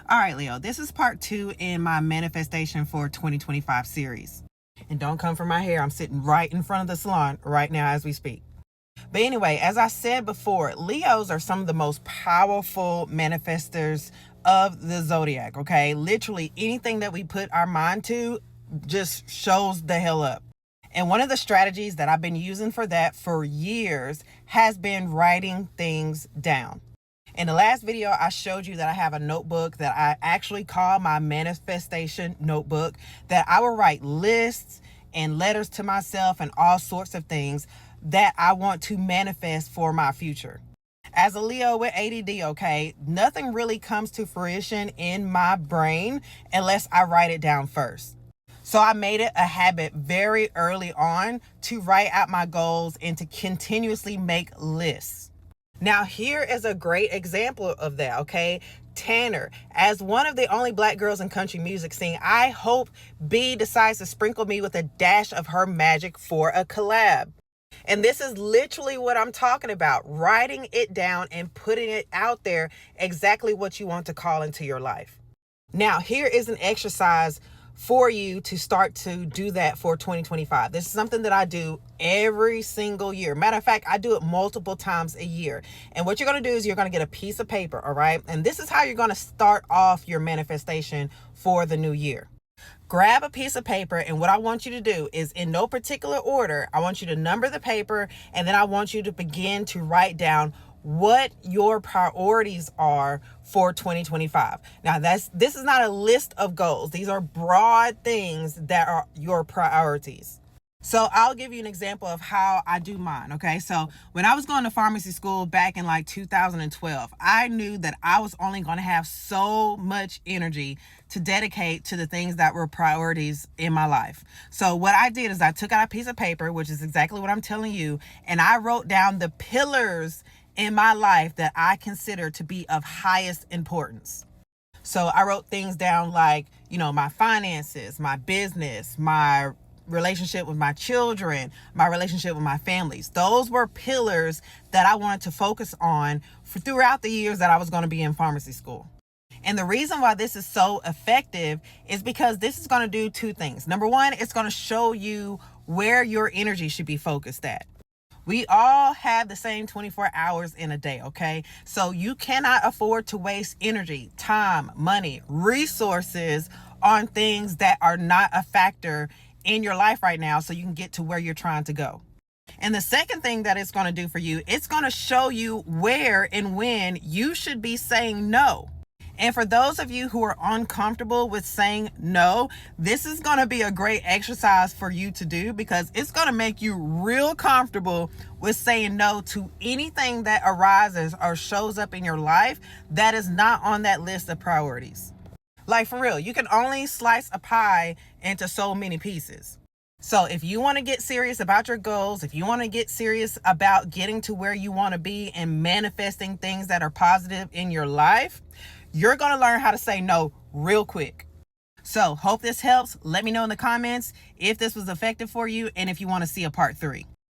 All right, Leo, this is part 2 in my manifestation for 2025 series. And don't come for my hair. I'm sitting right in front of the salon right now as we speak. But anyway, as I said before, Leos are some of the most powerful manifestors of the zodiac, okay? Literally anything that we put our mind to just shows the hell up. And one of the strategies that I've been using for that for years has been writing things down. In the last video, I showed you that I have a notebook that I actually call my manifestation notebook, that I will write lists and letters to myself and all sorts of things that I want to manifest for my future. As a Leo with ADD, okay, nothing really comes to fruition in my brain unless I write it down first. So I made it a habit very early on to write out my goals and to continuously make lists. Now, here is a great example of that, okay? Tanner, as one of the only Black girls in country music scene, I hope B decides to sprinkle me with a dash of her magic for a collab. And this is literally what I'm talking about, writing it down and putting it out there, exactly what you want to call into your life. Now, here is an exercise for you to start to do that for 2025. This is something that I do every single year. Matter of fact, I do it multiple times a year. And what you're going to do is you're going to get a piece of paper, all right? And this is how you're going to start off your manifestation for the new year. Grab a piece of paper, and what I want you to do is, in no particular order, I want you to number the paper, and then I want you to begin to write down what your priorities are for 2025. Now, this is not a list of goals. These are broad things that are your priorities. So I'll give you an example of how I do mine, okay? So when I was going to pharmacy school back in like 2012, I knew that I was only going to have so much energy to dedicate to the things that were priorities in my life. So what I did is I took out a piece of paper, which is exactly what I'm telling you, and I wrote down the pillars in my life that I consider to be of highest importance. So I wrote things down like, my finances, my business, my relationship with my children, my relationship with my families. Those were pillars that I wanted to focus on throughout the years that I was going to be in pharmacy school. And the reason why this is so effective is because this is going to do two things. Number one, it's going to show you where your energy should be focused at. We all have the same 24 hours in a day, okay? So you cannot afford to waste energy, time, money, resources on things that are not a factor in your life right now so you can get to where you're trying to go. And the second thing that it's going to do for you, it's going to show you where and when you should be saying no. And for those of you who are uncomfortable with saying no, this is going to be a great exercise for you to do, because it's going to make you real comfortable with saying no to anything that arises or shows up in your life that is not on that list of priorities. Like, for real, you can only slice a pie into so many pieces. So if you want to get serious about your goals, if you want to get serious about getting to where you want to be and manifesting things that are positive in your life, you're going to learn how to say no real quick. So hope this helps. Let me know in the comments if this was effective for you and if you want to see a part 3.